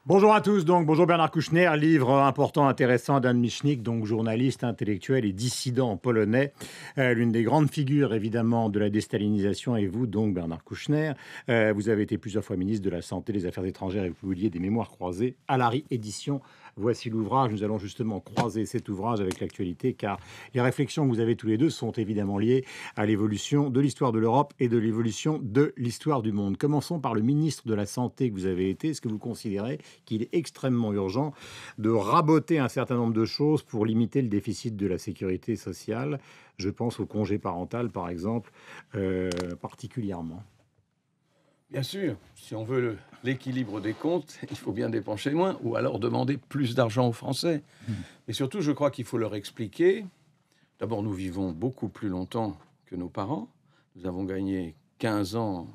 Bonjour à tous, donc bonjour Bernard Kouchner, livre important, intéressant d'Anne Michnik, donc journaliste, intellectuel et dissident polonais, l'une des grandes figures évidemment de la déstalinisation, et vous donc Bernard Kouchner, vous avez été plusieurs fois ministre de la Santé, des Affaires étrangères et vous publiez des mémoires croisées à la édition. Voici l'ouvrage, nous allons justement croiser cet ouvrage avec l'actualité car les réflexions que vous avez tous les deux sont évidemment liées à l'évolution de l'histoire de l'Europe et de l'évolution de l'histoire du monde. Commençons par le ministre de la Santé que vous avez été. Est-ce que vous considérez qu'il est extrêmement urgent de raboter un certain nombre de choses pour limiter le déficit de la sécurité sociale? Je pense au congé parental, par exemple, particulièrement. Bien sûr, si on veut l'équilibre des comptes, il faut bien dépenser moins, ou alors demander plus d'argent aux Français. Mais surtout, je crois qu'il faut leur expliquer. D'abord, nous vivons beaucoup plus longtemps que nos parents. Nous avons gagné 15 ans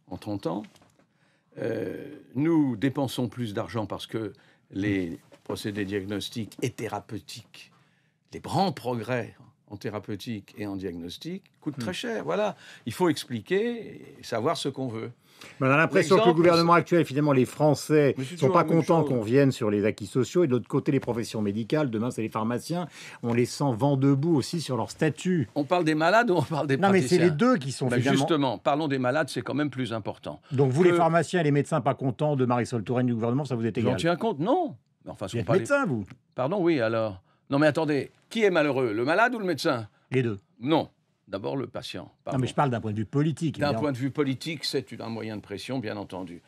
en 30 ans. Nous dépensons plus d'argent parce que les procédés diagnostiques et thérapeutiques, les grands progrès en thérapeutique et en diagnostic coûtent très cher. Voilà, il faut expliquer et savoir ce qu'on veut. On a l'impression que le gouvernement actuel, finalement, les Français ne sont pas contents qu'on vienne sur les acquis sociaux. Et de l'autre côté, les professions médicales, demain, c'est les pharmaciens. On les sent vent debout aussi sur leur statut. On parle des malades ou on parle des praticiens? Non, mais c'est les deux qui sont finalement... Justement, parlons des malades, c'est quand même plus important. Donc vous, les pharmaciens et les médecins pas contents de Marisol Touraine du gouvernement, ça vous est égal? J'en tiens compte, non. Mais enfin, vous êtes médecin, vous? Pardon, oui, alors. Non, mais attendez, qui est malheureux, le malade ou le médecin? Les deux. Non. D'abord, le patient. Pardon. Non, mais je parle d'un point de vue politique. D'un point de vue politique, c'est un moyen de pression, bien entendu.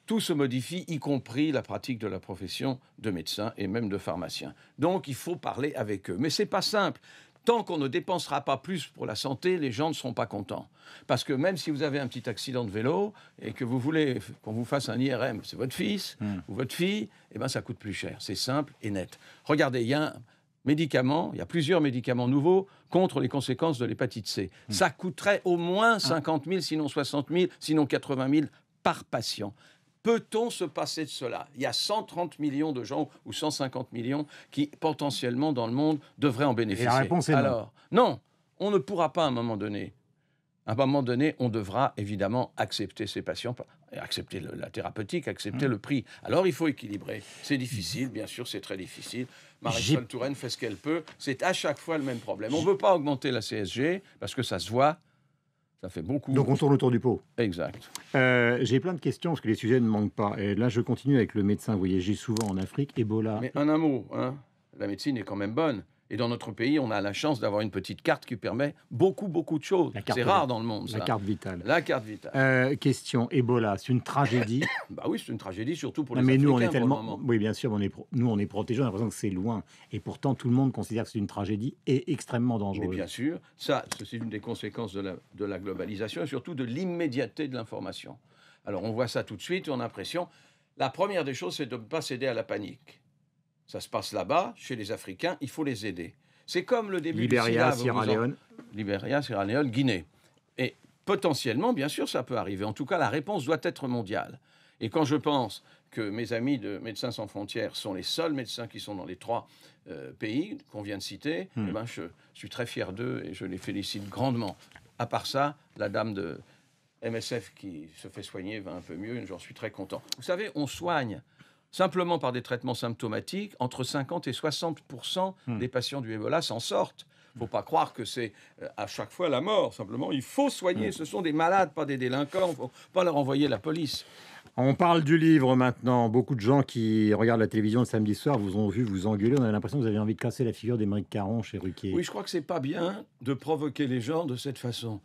Tout se modifie, y compris la pratique de la profession de médecin et même de pharmacien. Donc, il faut parler avec eux. Mais c'est pas simple. Tant qu'on ne dépensera pas plus pour la santé, les gens ne seront pas contents. Parce que même si vous avez un petit accident de vélo et que vous voulez qu'on vous fasse un IRM, c'est votre fils ou votre fille, eh ben ça coûte plus cher. C'est simple et net. Regardez, il y a plusieurs médicaments nouveaux contre les conséquences de l'hépatite C. Ça coûterait au moins 50 000, sinon 60 000, sinon 80 000 par patient. Peut-on se passer de cela? Il y a 130 millions de gens ou 150 millions qui, potentiellement, dans le monde, devraient en bénéficier. Et la réponse est non. Alors, non, on ne pourra pas à un moment donné. À un moment donné, on devra évidemment accepter ces patients, accepter la thérapeutique, accepter le prix. Alors, il faut équilibrer. C'est difficile, bien sûr, c'est très difficile. Marisol Touraine fait ce qu'elle peut. C'est à chaque fois le même problème. On ne veut pas augmenter la CSG parce que ça se voit. Ça fait beaucoup. Donc on tourne autour du pot. Exact. J'ai plein de questions parce que les sujets ne manquent pas. Et là, je continue avec le médecin. Vous voyagez souvent en Afrique, Ebola. Mais un mot, hein. La médecine est quand même bonne. Et dans notre pays, on a la chance d'avoir une petite carte qui permet beaucoup de choses. C'est rare dans le monde, ça. La carte vitale. La carte vitale. Question, Ebola, c'est une tragédie. Bah oui, c'est une tragédie, surtout pour les mais Africains. Nous, on est tellement... Oui, bien sûr, nous, on est protégés, on a l'impression que c'est loin. Et pourtant, tout le monde considère que c'est une tragédie et extrêmement dangereuse. Mais bien sûr, c'est une des conséquences de la globalisation et surtout de l'immédiateté de l'information. Alors, on voit ça tout de suite, on a l'impression... La première des choses, c'est de ne pas céder à la panique. Ça se passe là-bas, chez les Africains, il faut les aider. C'est comme le début Libéria, Sierra Leone. Libéria, Sierra Leone, Guinée. Et potentiellement, bien sûr, ça peut arriver. En tout cas, la réponse doit être mondiale. Et quand je pense que mes amis de Médecins sans frontières sont les seuls médecins qui sont dans les 3 pays qu'on vient de citer, eh ben, je suis très fier d'eux et je les félicite grandement. À part ça, la dame de MSF qui se fait soigner va un peu mieux et j'en suis très content. Vous savez, on soigne simplement par des traitements symptomatiques, entre 50 et 60% des patients du Ebola s'en sortent. Il ne faut pas croire que c'est à chaque fois la mort. Simplement, il faut soigner. Ce sont des malades, pas des délinquants. Il ne faut pas leur envoyer la police. On parle du livre maintenant. Beaucoup de gens qui regardent la télévision le samedi soir vous ont vu vous engueuler. On a l'impression que vous avez envie de casser la figure d'Émeric Caron chez Ruquier. Oui, je crois que ce n'est pas bien de provoquer les gens de cette façon.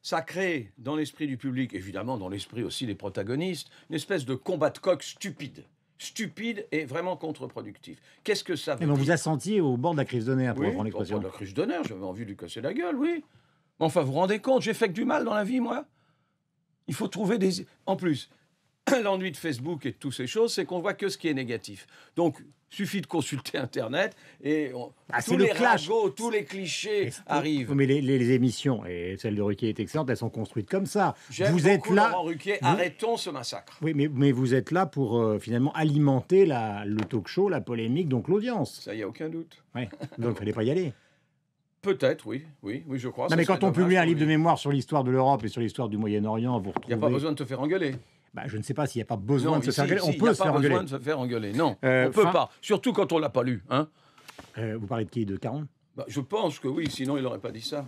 Ça crée dans l'esprit du public, évidemment dans l'esprit aussi des protagonistes, une espèce de combat de coq stupide et vraiment contre-productif. Qu'est-ce que ça veut dire? On vous a senti au bord de la crise de nerfs, pour reprendre l'expression. Au bord de la crise de nerfs, j'avais envie de lui casser la gueule, oui. Mais enfin, vous vous rendez compte, j'ai fait que du mal dans la vie, moi. Il faut trouver des... En plus, l'ennui de Facebook et de toutes ces choses, c'est qu'on voit que ce qui est négatif. Donc, suffit de consulter Internet et tous les ragots, tous les clichés arrivent. Mais les émissions, et celle de Ruquier est excellente, elles sont construites comme ça. Vous êtes là, Laurent Ruquier, arrêtons ce massacre. Oui, mais vous êtes là pour finalement alimenter le talk show, la polémique, donc l'audience. Ça, il n'y a aucun doute. Ouais. Donc, il ne fallait pas y aller. Peut-être, oui, je crois. Non, mais quand on publie un livre de mémoire sur l'histoire de l'Europe et sur l'histoire du Moyen-Orient, vous retrouvez... Il n'y a pas besoin de te faire engueuler. Je ne sais pas s'il n'y a pas besoin Non, de se faire engueuler. On il peut n'y a se pas faire engueuler. besoin de se faire engueuler. Non, on ne peut pas. Surtout quand on ne l'a pas lu. Hein. Vous parlez de qui? De Caron? Je pense que oui, sinon il n'aurait pas dit ça.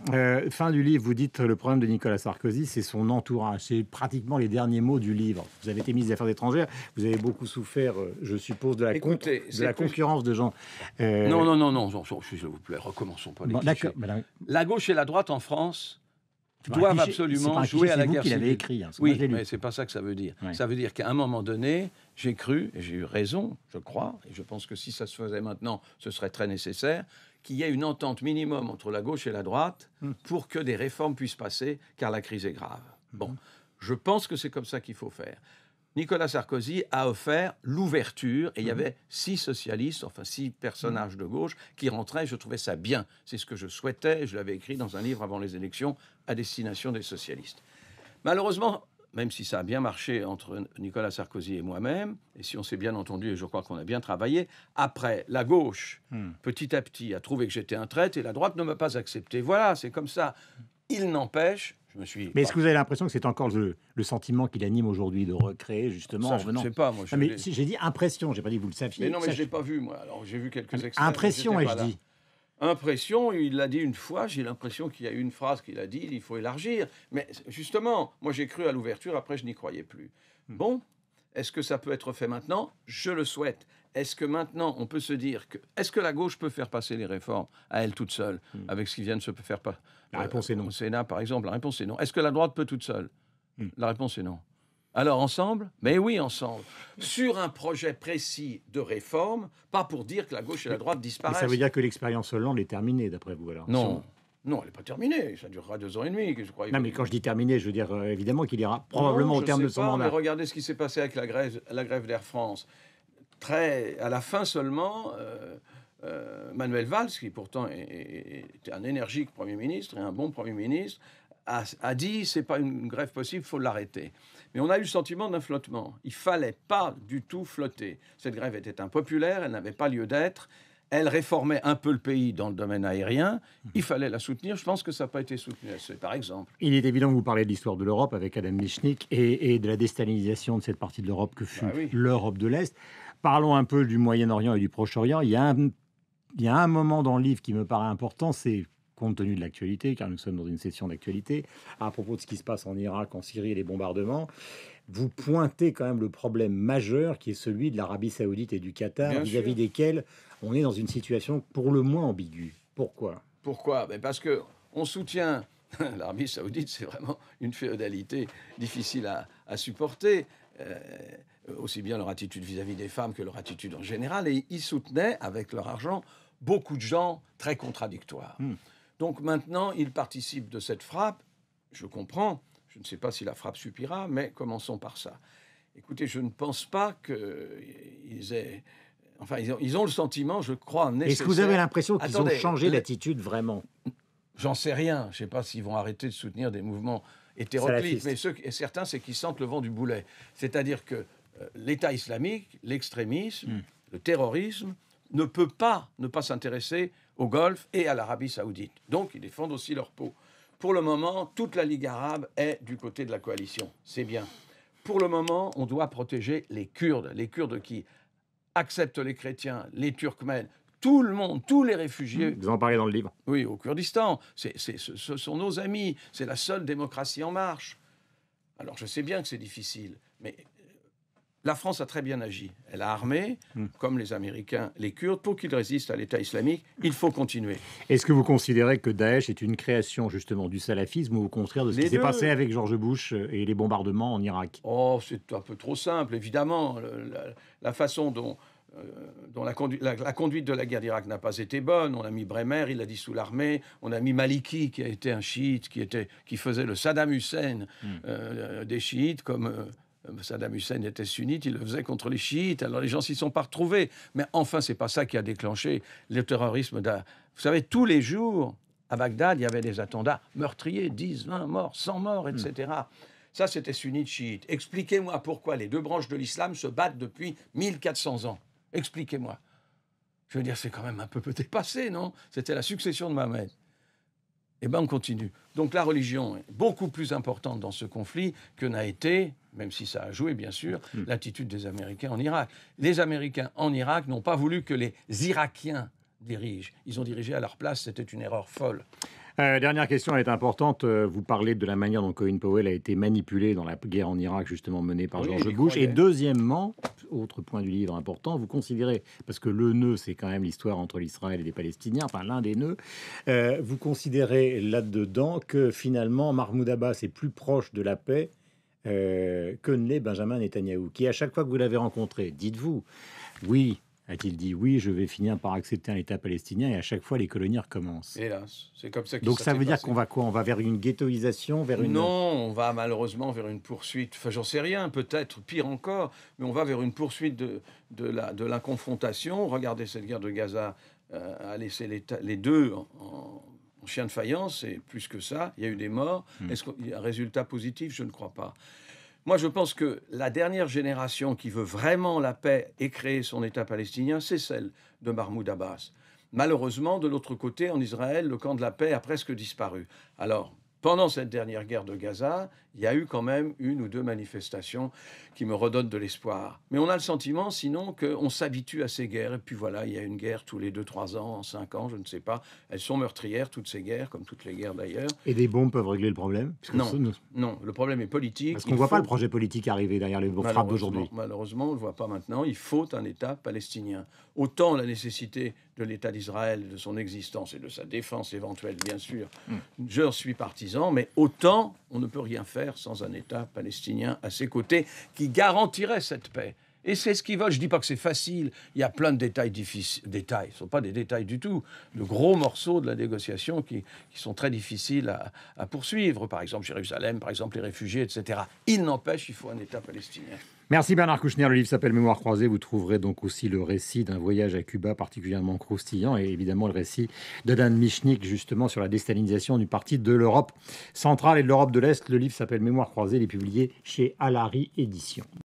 Fin du livre, vous dites le problème de Nicolas Sarkozy, c'est son entourage. C'est pratiquement les derniers mots du livre. Vous avez été ministre des Affaires étrangères, vous avez beaucoup souffert, je suppose, de la concurrence de gens. Non, s'il vous plaît, recommençons pas les clichés. D'accord. La gauche et la droite en France doivent absolument jouer à la guerre civile. C'est vous qui l'avez écrit. Oui, mais c'est pas ça que ça veut dire. Ouais. Ça veut dire qu'à un moment donné, j'ai cru, et j'ai eu raison, je crois, et je pense que si ça se faisait maintenant, ce serait très nécessaire, qu'il y ait une entente minimum entre la gauche et la droite pour que des réformes puissent passer, car la crise est grave. Bon, je pense que c'est comme ça qu'il faut faire. Nicolas Sarkozy a offert l'ouverture, et il y avait 6 socialistes, enfin 6 personnages de gauche qui rentraient, je trouvais ça bien. C'est ce que je souhaitais, je l'avais écrit dans un livre avant les élections, à destination des socialistes. Malheureusement, même si ça a bien marché entre Nicolas Sarkozy et moi-même, et si on s'est bien entendu, et je crois qu'on a bien travaillé, après, la gauche, petit à petit, a trouvé que j'étais un traître, et la droite ne m'a pas accepté. Voilà, c'est comme ça. Il n'empêche... Mais est-ce que vous avez l'impression que c'est encore le sentiment qui l'anime aujourd'hui, de recréer justement ça, je ne sais pas, moi. J'ai dit impression, j'ai pas dit que vous le saviez. Mais non, mais je l'ai pas vu, moi. Alors j'ai vu quelques extraits. Impression, ai-je dit. Impression, il l'a dit une fois, j'ai l'impression qu'il y a une phrase qu'il a dit, il faut élargir. Mais justement, moi j'ai cru à l'ouverture, après je n'y croyais plus. Bon, est-ce que ça peut être fait maintenant? Je le souhaite. Est-ce que maintenant on peut se dire que... Est-ce que la gauche peut faire passer les réformes à elle toute seule, avec ce qui vient de se faire passer? La réponse est non. Au Sénat, par exemple, la réponse est non. Est-ce que la droite peut toute seule? La réponse est non. Alors ensemble? Mais oui, ensemble. Sur un projet précis de réforme, pas pour dire que la gauche et la droite disparaissent. Mais ça veut dire que l'expérience Hollande est terminée, d'après vous, alors? Non. Non, elle n'est pas terminée. Ça durera 2 ans et demi. Je crois. Non, mais quand je dis terminée, je veux dire évidemment qu'il ira probablement au terme de son mandat. Mais regardez ce qui s'est passé avec la grève d'Air France. À la fin seulement, Manuel Valls, qui pourtant était un énergique Premier ministre et un bon Premier ministre, a dit c'est pas une grève possible, il faut l'arrêter. Mais on a eu le sentiment d'un flottement. Il fallait pas du tout flotter. Cette grève était impopulaire, elle n'avait pas lieu d'être. Elle réformait un peu le pays dans le domaine aérien. Il fallait la soutenir. Je pense que ça n'a pas été soutenu assez, par exemple. Il est évident que vous parlez de l'histoire de l'Europe avec Adam Michnik et de la déstalinisation de cette partie de l'Europe que fut l'Europe de l'Est. Parlons un peu du Moyen-Orient et du Proche-Orient. Il y a un moment dans le livre qui me paraît important, c'est compte tenu de l'actualité, car nous sommes dans une session d'actualité, à propos de ce qui se passe en Irak, en Syrie et les bombardements, vous pointez quand même le problème majeur qui est celui de l'Arabie Saoudite et du Qatar, vis-à-vis desquels on est dans une situation pour le moins ambiguë. Pourquoi? Parce qu'on soutient l'Arabie Saoudite, c'est vraiment une féodalité difficile à supporter. Aussi bien leur attitude vis-à-vis des femmes que leur attitude en général. Et ils soutenaient, avec leur argent, beaucoup de gens très contradictoires. Donc maintenant, ils participent de cette frappe. Je comprends. Je ne sais pas si la frappe suffira, mais commençons par ça. Écoutez, je ne pense pas qu'ils aient... Enfin, ils ont le sentiment, je crois, nécessaire... Est-ce que vous avez l'impression qu'ils ont changé d'attitude vraiment? J'en sais rien. Je ne sais pas s'ils vont arrêter de soutenir des mouvements hétéroclites. Mais certains, c'est qu'ils sentent le vent du boulet. C'est-à-dire que l'État islamique, l'extrémisme, le terrorisme, ne peut pas ne pas s'intéresser au Golfe et à l'Arabie Saoudite. Donc, ils défendent aussi leur peau. Pour le moment, toute la Ligue arabe est du côté de la coalition. C'est bien. Pour le moment, on doit protéger les Kurdes qui acceptent les chrétiens, les Turkmènes, tout le monde, tous les réfugiés. Vous en parlez dans le livre. Oui, au Kurdistan. Ce sont nos amis. C'est la seule démocratie en marche. Alors, je sais bien que c'est difficile, mais la France a très bien agi. Elle a armé, comme les Américains, les Kurdes, pour qu'ils résistent à l'État islamique. Il faut continuer. Est-ce que vous considérez que Daesh est une création, justement, du salafisme ou au contraire de ce qui s'est passé avec George Bush et les bombardements en Irak? Oh, c'est un peu trop simple, évidemment. La façon dont la conduite de la guerre d'Irak n'a pas été bonne. On a mis Bremer, il a dissous l'armée. On a mis Maliki, qui a été un chiite, qui faisait le Saddam Hussein des chiites, comme... Saddam Hussein était sunnite, il le faisait contre les chiites, alors les gens s'y sont pas retrouvés. Mais enfin, c'est pas ça qui a déclenché le terrorisme. Vous savez, tous les jours, à Bagdad, il y avait des attentats meurtriers, 10, 20 morts, 100 morts, etc. Ça, c'était sunnite, chiite. Expliquez-moi pourquoi les deux branches de l'islam se battent depuis 1400 ans. Expliquez-moi. Je veux dire, c'est quand même un peu dépassé, non? C'était la succession de Mohamed. eh ben on continue. Donc la religion est beaucoup plus importante dans ce conflit que n'a été, même si ça a joué bien sûr, l'attitude des Américains en Irak. Les Américains en Irak n'ont pas voulu que les Irakiens dirigent. Ils ont dirigé à leur place, c'était une erreur folle. Dernière question, elle est importante. Vous parlez de la manière dont Colin Powell a été manipulé dans la guerre en Irak, justement menée par Oui, George il y Bush. Et croyait. deuxièmement, autre point du livre important, vous considérez, parce que le nœud, c'est quand même l'histoire entre l'Israël et les Palestiniens, enfin l'un des nœuds, vous considérez là-dedans que finalement Mahmoud Abbas est plus proche de la paix que ne l'est Benjamin Netanyahou, qui à chaque fois que vous l'avez rencontré, dites-vous, oui, a-t-il dit, oui, je vais finir par accepter un État palestinien, et à chaque fois les colonies recommencent. Hélas, c'est comme ça que Donc ça s'est veut dire passé. qu'on va quoi? On va vers une ghettoisation, vers une... Non, on va malheureusement vers une poursuite. Enfin, j'en sais rien, peut-être pire encore, mais on va vers une poursuite de la confrontation. Regardez, cette guerre de Gaza a laissé les deux en chien de faïence, et plus que ça, il y a eu des morts. Est-ce qu'il y a un résultat positif? Je ne crois pas. Moi, je pense que la dernière génération qui veut vraiment la paix et créer son État palestinien, c'est celle de Mahmoud Abbas. Malheureusement, de l'autre côté, en Israël, le camp de la paix a presque disparu. Alors, pendant cette dernière guerre de Gaza, il y a eu quand même une ou deux manifestations qui me redonnent de l'espoir. Mais on a le sentiment, sinon, qu'on s'habitue à ces guerres. Et puis voilà, il y a une guerre tous les 2-3 ans, en 5 ans, je ne sais pas. Elles sont meurtrières, toutes ces guerres, comme toutes les guerres d'ailleurs. Et des bombes peuvent régler le problème? Non, le problème est politique. Parce qu'on ne voit pas le projet politique arriver derrière les frappes d'aujourd'hui. Malheureusement, on ne le voit pas maintenant. Il faut un État palestinien. Autant la nécessité de l'État d'Israël, de son existence et de sa défense éventuelle, bien sûr, je suis partisan, mais autant on ne peut rien faire sans un État palestinien à ses côtés qui garantirait cette paix. Et c'est ce qu'ils veulent. Je ne dis pas que c'est facile. Il y a plein de détails difficiles. Détails, ce ne sont pas des détails du tout. De gros morceaux de la négociation qui sont très difficiles à poursuivre. Par exemple, Jérusalem, par exemple, les réfugiés, etc. Il n'empêche, il faut un État palestinien. Merci Bernard Kouchner. Le livre s'appelle Mémoire croisée. Vous trouverez donc aussi le récit d'un voyage à Cuba particulièrement croustillant et évidemment le récit de Dan Michnik justement sur la déstalinisation du parti de l'Europe centrale et de l'Europe de l'Est. Le livre s'appelle Mémoire croisée. Il est publié chez Alary Éditions.